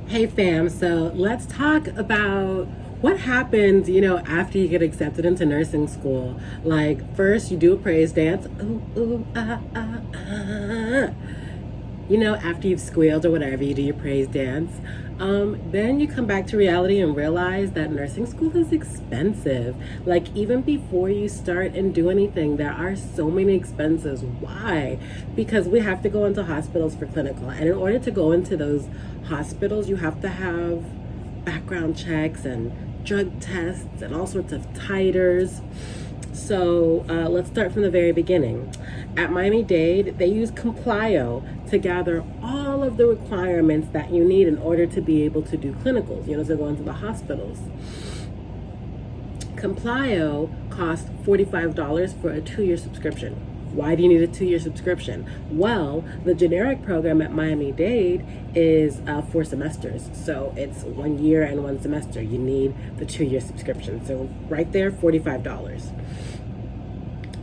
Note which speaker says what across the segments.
Speaker 1: Hey fam, so let's talk about what happens, after you get accepted into nursing school. Like, first you do a praise dance. Ooh, ooh, ah, ah, ah. After you've squealed or whatever, you do your praise dance. Then you come back to reality and realize that nursing school is expensive. Like, even before you start and do anything, there are so many expenses. Why? Because we have to go into hospitals for clinical. And in order to go into those hospitals, you have to have background checks and drug tests and all sorts of titers. So let's start from the very beginning. At Miami Dade, they use Complio to gather all of the requirements that you need in order to be able to do clinicals, to go into the hospitals. Complio costs $45 for a 2-year subscription. Why do you need a 2-year subscription? Well, the generic program at Miami Dade is 4 semesters. So it's 1 year and 1 semester. You need the 2-year subscription. So right there, $45.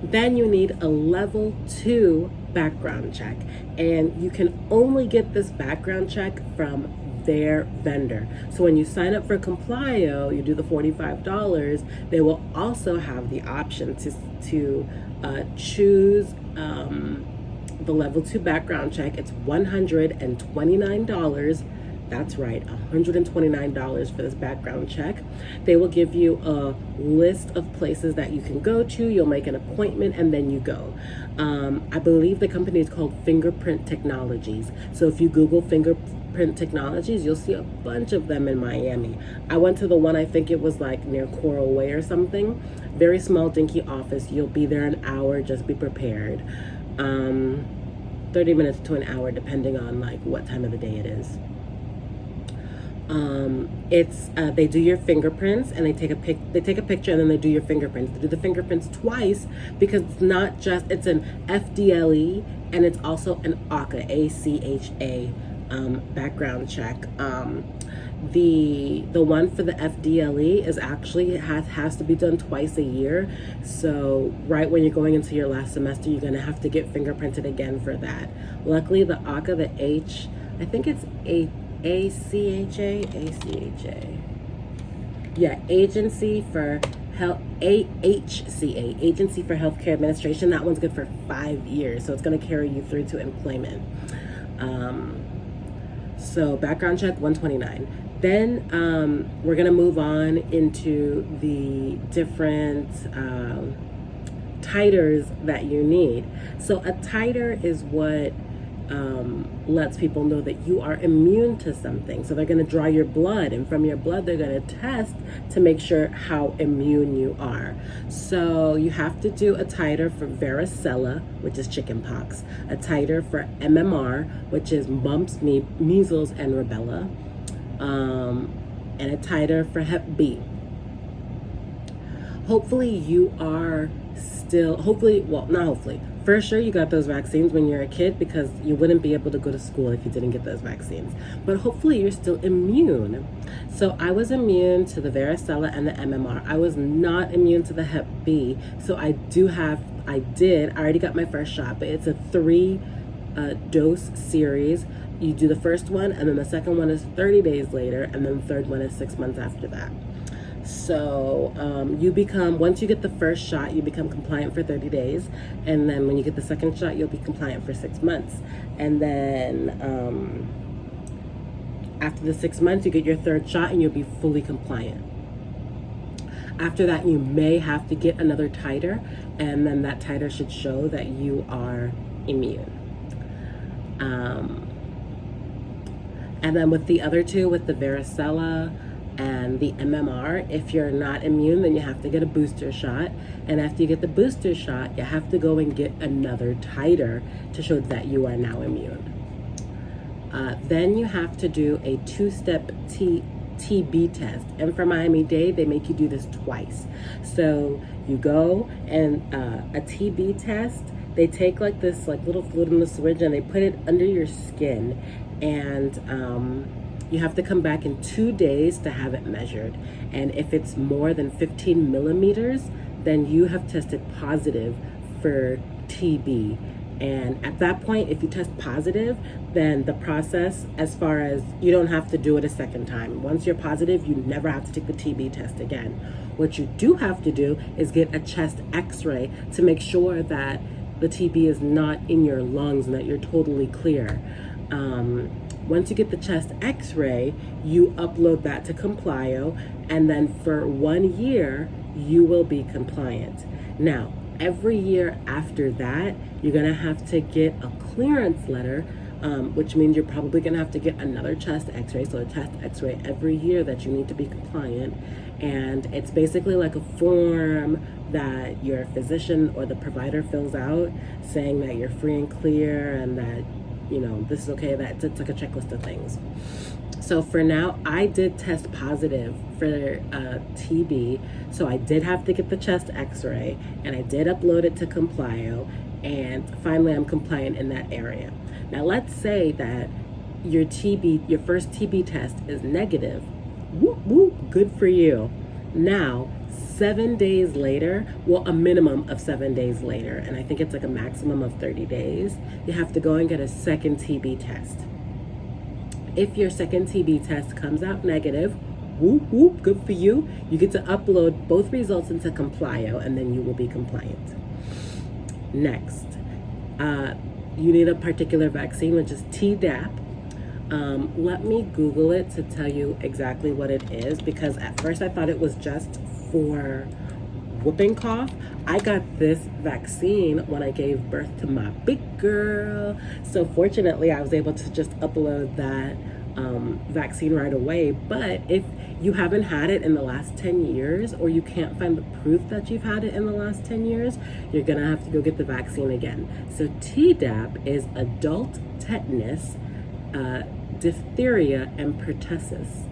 Speaker 1: Then you need a level 2 background check. And you can only get this background check from their vendor. So when you sign up for Complio, you do the $45, they will also have the option to choose the level 2 background check. It's $129. That's right, $129 for this background check. They will give you a list of places that you can go to. You'll make an appointment and then you go. I believe the company is called Fingerprint Technologies. So if you Google Fingerprint Technologies, you'll see a bunch of them in Miami. I went to the one, I think it was like near Coral Way or something. Very small, dinky office. You'll be there an hour, just be prepared. 30 minutes to an hour, depending on like what time of the day it is. They do your fingerprints and they take a picture and then they do your fingerprints. They do the fingerprints twice because it's not just, it's an FDLE and it's also an ACHA background check. The one for the FDLE is actually has to be done twice a year. So right when you're going into your last semester, you're gonna have to get fingerprinted again for that. Luckily, the ACHA, the H, I think it's ACHA. Yeah, Agency for Health, AHCA, Agency for Healthcare Administration. That one's good for 5 years, so it's going to carry you through to employment. So background check, $129. Then we're going to move on into the different titers that you need. So a titer is what lets people know that you are immune to something. So they're going to draw your blood, and from your blood they're going to test to make sure how immune you are. So you have to do a titer for varicella, which is chickenpox, a titer for MMR, which is mumps, measles, and rubella, and a titer for Hep B. Hopefully you are still, for sure you got those vaccines when you're a kid, because you wouldn't be able to go to school if you didn't get those vaccines. But hopefully you're still immune. So I was immune to the varicella and the MMR. I was not immune to the Hep B. So I already got my first shot, but it's a 3 dose series. You do the first one, and then the second one is 30 days later, and then the third one is 6 months after that. So once you get the first shot, you become compliant for 30 days. And then when you get the second shot, you'll be compliant for 6 months. And then after the 6 months, you get your third shot and you'll be fully compliant. After that, you may have to get another titer, and then that titer should show that you are immune. And then with the other two, with the varicella and the MMR, if you're not immune, then you have to get a booster shot. And after you get the booster shot, you have to go and get another titer to show that you are now immune. Then you have to do a 2-step TB test. And for Miami Dade, they make you do this twice. So you go and a TB test, they take like this little fluid in the syringe and they put it under your skin. And you have to come back in 2 days to have it measured. And if it's more than 15 millimeters, then you have tested positive for TB. And at that point, if you test positive, then the process, as far as you don't have to do it a second time. Once you're positive, you never have to take the TB test again. What you do have to do is get a chest x-ray to make sure that the TB is not in your lungs and that you're totally clear. Once you get the chest x-ray, you upload that to Complio, and then for 1 year, you will be compliant. Now, every year after that, you're gonna have to get a clearance letter, which means you're probably gonna have to get another chest x-ray, so a chest x-ray every year that you need to be compliant. And it's basically like a form that your physician or the provider fills out saying that you're free and clear and that, you know, this is okay, that it's like a checklist of things. So for now, I did test positive for TB, so I did have to get the chest x-ray, and I did upload it to Complio, and finally I'm compliant in that area. Now let's say that your first TB test is negative. Whoop, whoop, good for you. Now, 7 days later, well, a minimum of 7 days later, and I think it's like a maximum of 30 days, you have to go and get a second TB test. If your second TB test comes out negative, whoop, whoop, good for you. You get to upload both results into Complio, and then you will be compliant. Next, you need a particular vaccine, which is Tdap. Let me Google it to tell you exactly what it is, because at first I thought it was just for whooping cough. I got this vaccine when I gave birth to my big girl. So fortunately, I was able to just upload that vaccine right away. But if you haven't had it in the last 10 years, or you can't find the proof that you've had it in the last 10 years, you're gonna have to go get the vaccine again. So Tdap is adult tetanus, diphtheria, and pertussis.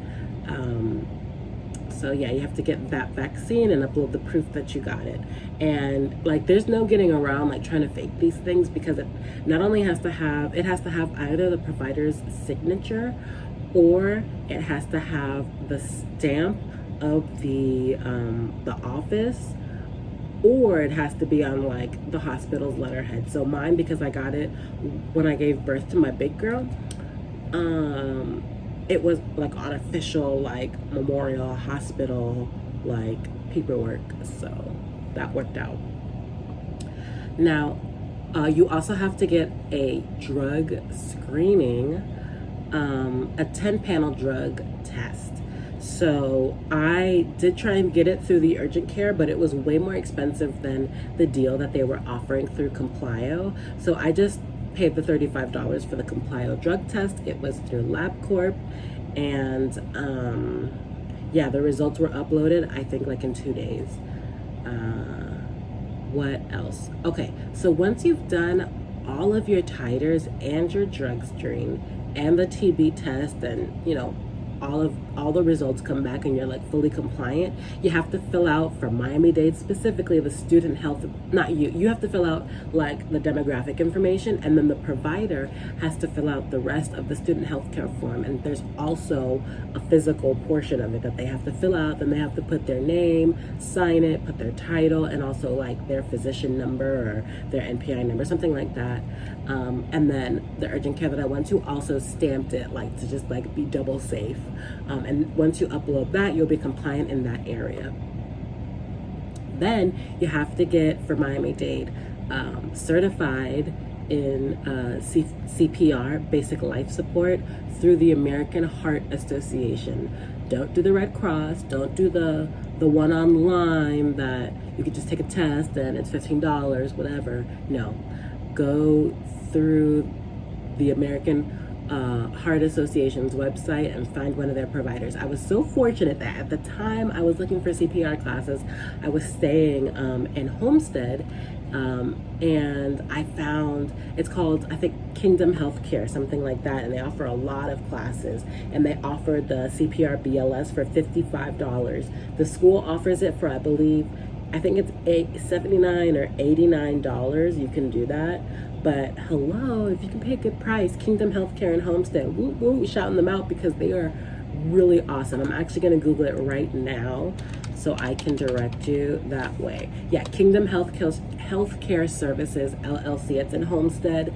Speaker 1: So yeah, you have to get that vaccine and upload the proof that you got it. And like, there's no getting around like trying to fake these things, because it not only has to have either the provider's signature, or it has to have the stamp of the office, or it has to be on like the hospital's letterhead. So mine, because I got it when I gave birth to my big girl, it was like on official like Memorial Hospital like paperwork, so that worked out. Now, you also have to get a drug screening, a 10-panel drug test. So I did try and get it through the urgent care, but it was way more expensive than the deal that they were offering through Complio. So I just paid the $35 for the Complio drug test. It was through LabCorp, and yeah, the results were uploaded, I think like in 2 days. What else? Okay, so once you've done all of your titers and your drug screen and the TB test, and you know, all the results come back and you're like fully compliant, you have to fill out, for Miami Dade specifically, the student health, not you have to fill out like the demographic information, and then the provider has to fill out the rest of the student health care form. And there's also a physical portion of it that they have to fill out. Then they have to put their name, sign it, put their title, and also like their physician number or their NPI number, something like that. And then the urgent care that I went to also stamped it, like to just like be double safe. And once you upload that, you'll be compliant in that area. Then you have to get, for Miami Dade, certified in CPR, basic life support, through the American Heart Association. Don't do the Red Cross. Don't do the one online that you could just take a test and it's $15, whatever. No, go through the American Heart Association's website and find one of their providers. I was so fortunate that at the time I was looking for CPR classes, I was staying in Homestead, and I found, it's called, I think, Kingdom Healthcare, something like that, and they offer a lot of classes, and they offered the CPR BLS for $55. The school offers it for, I believe, I think it's $79 or $89. You can do that. But hello, if you can pay a good price, Kingdom Healthcare in Homestead, woo woo, shouting them out because they are really awesome. I'm actually going to Google it right now so I can direct you that way. Yeah, Kingdom Healthcare Services LLC. It's in Homestead.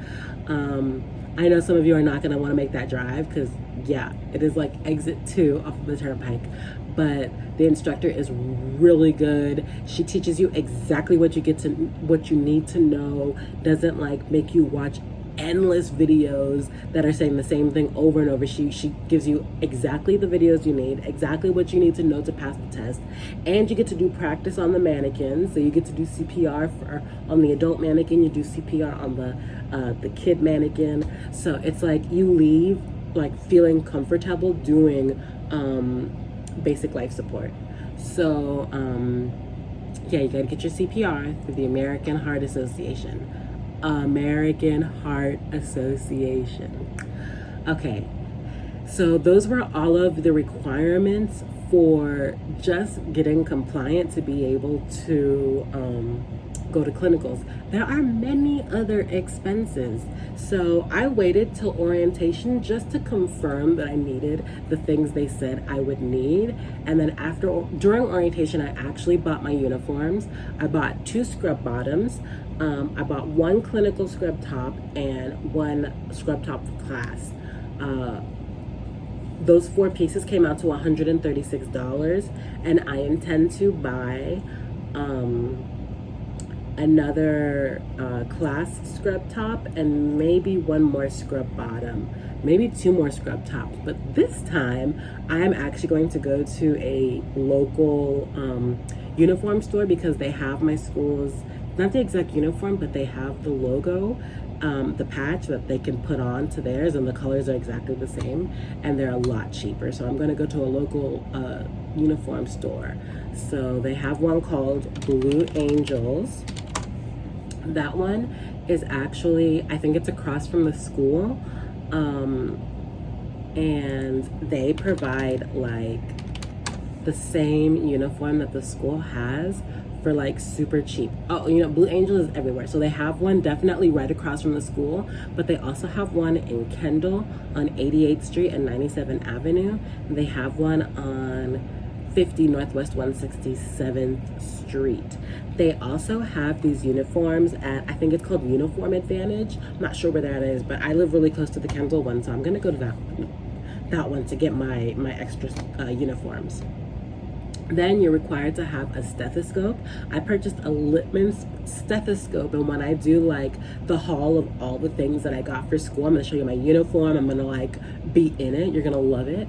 Speaker 1: I know some of you are not going to want to make that drive because, yeah, it is like exit 2 off of the turnpike. But the instructor is really good. She teaches you exactly what you need to know. Doesn't like make you watch endless videos that are saying the same thing over and over. She gives you exactly the videos you need, exactly what you need to know to pass the test, and you get to do practice on the mannequins. So you get to do CPR on the adult mannequin, you do CPR on the kid mannequin. So it's like you leave like feeling comfortable doing basic life support. So yeah, you gotta get your CPR through the American Heart Association. Okay, so those were all of the requirements for just getting compliant to be able to go to clinicals. There are many other expenses. So I waited till orientation just to confirm that I needed the things they said I would need. And then during orientation, I actually bought my uniforms. I bought 2 scrub bottoms. I bought 1 clinical scrub top and 1 scrub top for class. Those 4 pieces came out to $136, and I intend to buy another class scrub top and maybe 1 more scrub bottom, maybe 2 more scrub tops. But this time I'm actually going to go to a local uniform store because they have my school's, not the exact uniform, but they have the logo, the patch that they can put on to theirs, and the colors are exactly the same, and they're a lot cheaper. So I'm going to go to a local uniform store. So they have one called Blue Angels. That one is actually, I think it's across from the school, and they provide like the same uniform that the school has for like super cheap. Oh, you know, Blue Angel is everywhere. So they have one definitely right across from the school, but they also have one in Kendall on 88th Street and 97th Avenue. And they have one on 50 Northwest 167th Street. They also have these uniforms at, I think it's called Uniform Advantage. I'm not sure where that is, but I live really close to the Kendall one, so I'm gonna go to that one to get my extra uniforms. Then you're required to have a stethoscope. I purchased a Littmann stethoscope, and when I do like the haul of all the things that I got for school, I'm gonna show you my uniform. I'm gonna like be in it. You're gonna love it.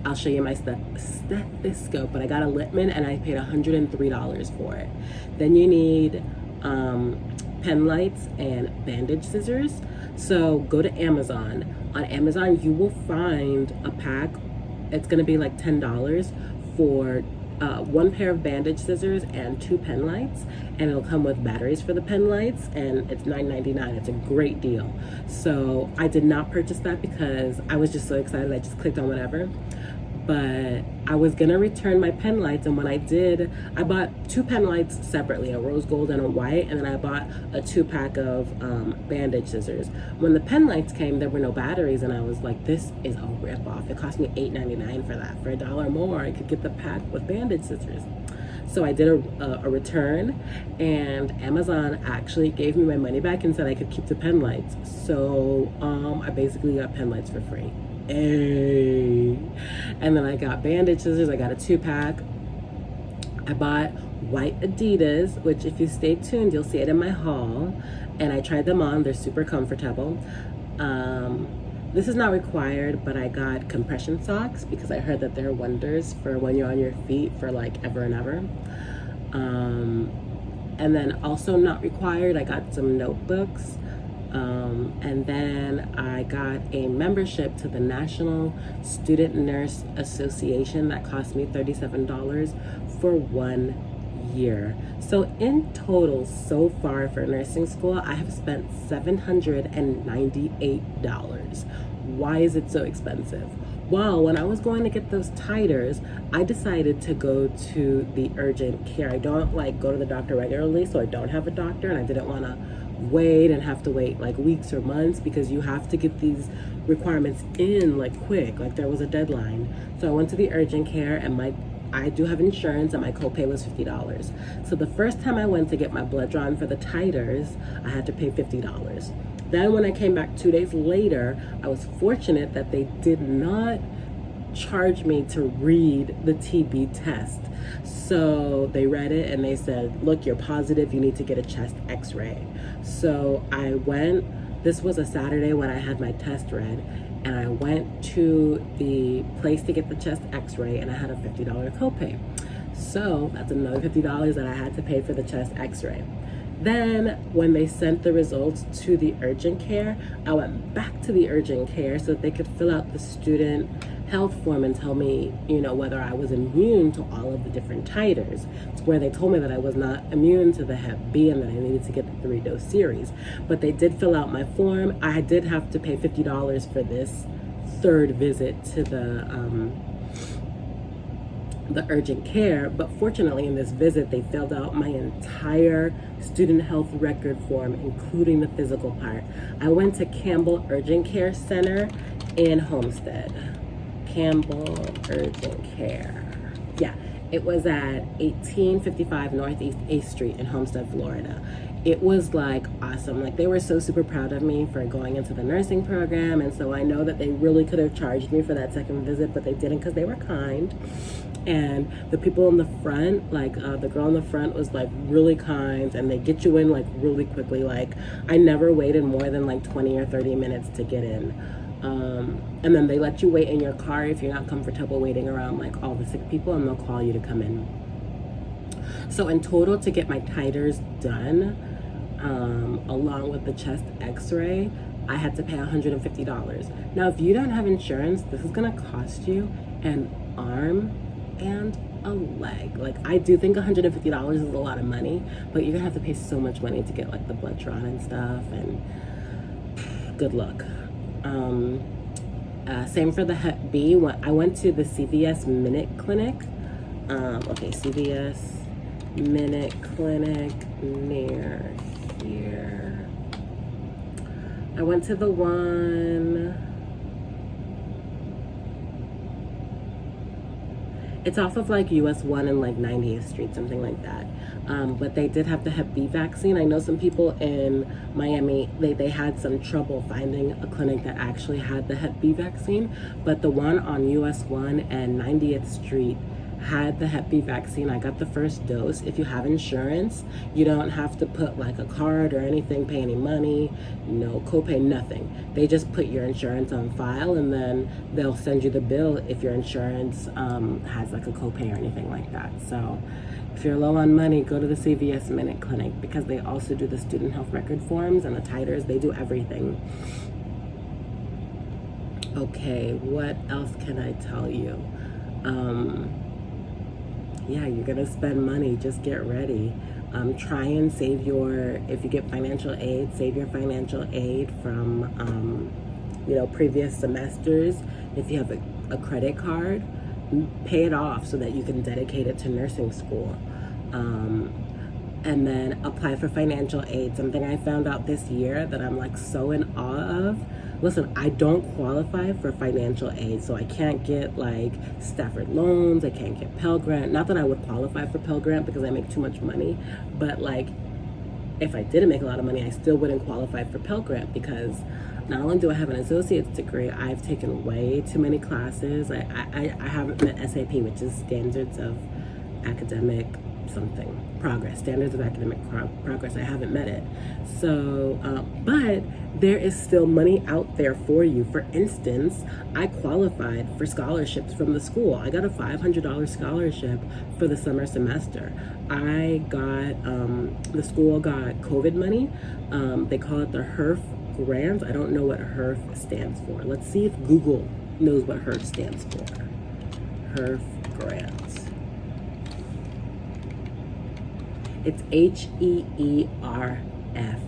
Speaker 1: I'll show you my stethoscope, but I got a Littmann and I paid $103 for it. Then you need pen lights and bandage scissors. So go to Amazon. On Amazon, you will find a pack. It's gonna be like $10 for 1 pair of bandage scissors and 2 pen lights, and it'll come with batteries for the pen lights, and it's $9.99. It's a great deal. So I did not purchase that because I was just so excited. I just clicked on whatever. But I was gonna return my pen lights, and when I did, I bought 2 pen lights separately, a rose gold and a white, and then I bought a 2-pack of bandage scissors. When the pen lights came, there were no batteries, and I was like, this is a ripoff. It cost me $8.99 for that. For $1 more, I could get the pack with bandage scissors. So I did a return, and Amazon actually gave me my money back and said I could keep the pen lights. So I basically got pen lights for free. Hey. And then I got bandage scissors. I got a 2-pack. I bought white Adidas, which if you stay tuned, you'll see it in my haul. And I tried them on. They're super comfortable. This is not required, but I got compression socks because I heard that they're wonders for when you're on your feet for like ever and ever. And then also not required, I got some notebooks. And then I got a membership to the National Student Nurse Association that cost me $37 for 1 year. So in total, so far for nursing school, I have spent $798. Why is it so expensive? Well, when I was going to get those titers, I decided to go to the urgent care. I don't like go to the doctor regularly, so I don't have a doctor, and I didn't want to wait and have to wait like weeks or months because you have to get these requirements in like quick, like there was a deadline. So I went to the urgent care, and my I do have insurance and my copay was $50. So the first time I went to get my blood drawn for the titers, I had to pay $50. Then when I came back 2 days later, I was fortunate that they did not charge me to read the TB test. So they read it and they said, look, you're positive, you need to get a chest x-ray. So I went, this was a Saturday when I had my test read, and I went to the place to get the chest x-ray and I had a $50 copay. So that's another $50 that I had to pay for the chest x-ray. Then when they sent the results to the urgent care, I went back to the urgent care so that they could fill out the student health form and tell me, you know, whether I was immune to all of the different titers. It's where they told me that I was not immune to the Hep B and that I needed to get the 3-dose series. But they did fill out my form. I did have to pay $50 for this third visit to the urgent care, but fortunately in this visit they filled out my entire student health record form, including the physical part. I went to Campbell Urgent Care Center in Homestead. Campbell Urgent Care. Yeah, it was at 1855 Northeast 8th Street in Homestead, Florida. It was like awesome. Like they were so super proud of me for going into the nursing program, and so I know that they really could have charged me for that second visit, but they didn't because they were kind. And the people in the front, like the girl in the front was like really kind, and they get you in like really quickly. Like I never waited more than like 20 or 30 minutes to get in. And then they let you wait in your car if you're not comfortable waiting around like all the sick people, and they'll call you to come in. So in total, to get my titers done, along with the chest x-ray, I had to pay $150. Now, if you don't have insurance, this is gonna cost you an arm and a leg. Like I do think $150 is a lot of money, but you're gonna have to pay so much money to get like the blood drawn and stuff, and good luck. Same for the Hep B. I went to the CVS Minute Clinic. CVS Minute Clinic near here. I went to the one, it's off of like US 1 and like 90th Street, something like that. But they did have the Hep B vaccine. I know some people in Miami, they had some trouble finding a clinic that actually had the Hep B vaccine, but the one on US 1 and 90th Street had the Hep B vaccine. I got the first dose. If you have insurance, you don't have to put like a card or anything, pay any money, no copay, nothing. They just put your insurance on file, and then they'll send you the bill if your insurance has like a copay or anything like that. So if you're low on money, go to the CVS Minute Clinic, because they also do the student health record forms and the titers. They do everything. Okay, what else can I tell you? Yeah, you're gonna spend money, just get ready. Try and save if you get financial aid, save your financial aid from, previous semesters. If you have a credit card, pay it off so that you can dedicate it to nursing school. And then apply for financial aid. Something I found out this year that I'm like so in awe of. Listen, I don't qualify for financial aid, so I can't get like Stafford loans, I can't get Pell Grant. Not that I would qualify for Pell Grant because I make too much money, but like if I didn't make a lot of money, I still wouldn't qualify for Pell Grant, because not only do I have an associate's degree, I've taken way too many classes. I haven't met SAP, which is Standards of Academic Standards of Academic Progress. I haven't met it. So, but there is still money out there for you. For instance, I qualified for scholarships from the school. I got a $500 scholarship for the summer semester. I got, the school got COVID money. They call it the HERF grant. I don't know what HERF stands for. Let's see if Google knows what HERF stands for. HERF grant. It's HEERF,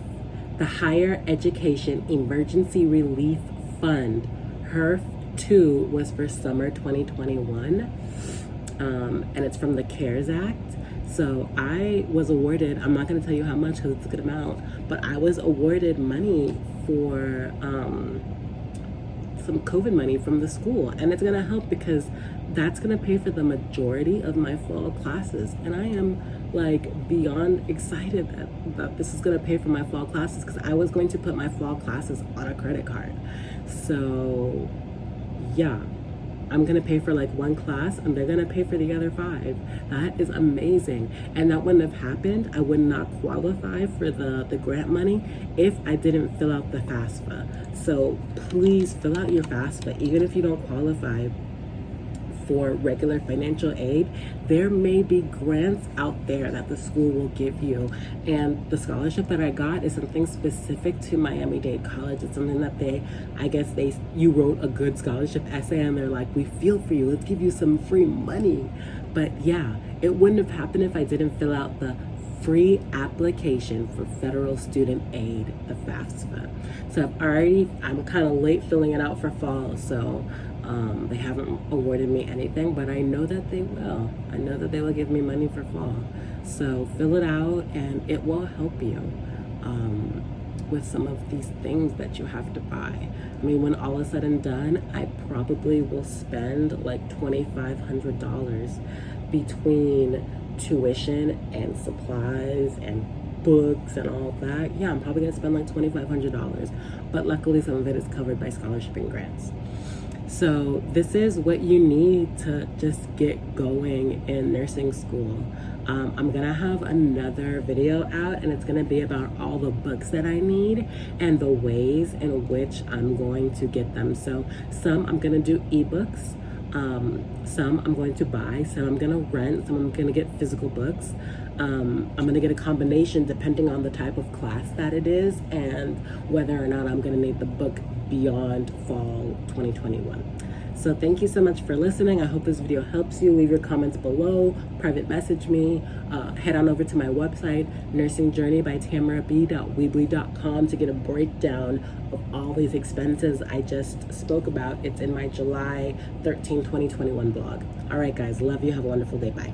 Speaker 1: the Higher Education Emergency Relief Fund. HERF 2 was for summer 2021, and it's from the CARES Act. So I was awarded, I'm not going to tell you how much because it's a good amount, but I was awarded money for some COVID money from the school, and it's gonna help because that's gonna pay for the majority of my fall classes. And I am like beyond excited that this is gonna pay for my fall classes, because I was going to put my fall classes on a credit card. So yeah, I'm gonna pay for like one class and they're gonna pay for the other 5. That is amazing. And that wouldn't have happened. I would not qualify for the grant money if I didn't fill out the FAFSA. So please fill out your FAFSA, even if you don't qualify for regular financial aid. There may be grants out there that the school will give you, and the scholarship that I got is something specific to Miami Dade College. It's something that you wrote a good scholarship essay and they're like, we feel for you, let's give you some free money. But yeah, it wouldn't have happened if I didn't fill out the free application for federal student aid, the FAFSA. So I'm kind of late filling it out for fall, so they haven't awarded me anything, but I know that they will. I know that they will give me money for fall. So fill it out and it will help you with some of these things that you have to buy. I mean, when all is said and done, I probably will spend like $2,500 between tuition and supplies and books and all that. Yeah, I'm probably gonna spend like $2,500, but luckily some of it is covered by scholarship and grants. So this is what you need to just get going in nursing school. I'm gonna have another video out, and it's gonna be about all the books that I need and the ways in which I'm going to get them. So some I'm gonna do ebooks, some I'm going to buy, some I'm gonna rent, some I'm gonna get physical books. I'm gonna get a combination depending on the type of class that it is and whether or not I'm gonna need the book beyond fall 2021. So thank you so much for listening. I hope this video helps you. Leave your comments below, private message me, head on over to my website, nursingjourneybytamarab.weebly.com, to get a breakdown of all these expenses I just spoke about. It's in my July 13, 2021 blog. All right, guys, love you. Have a wonderful day. Bye.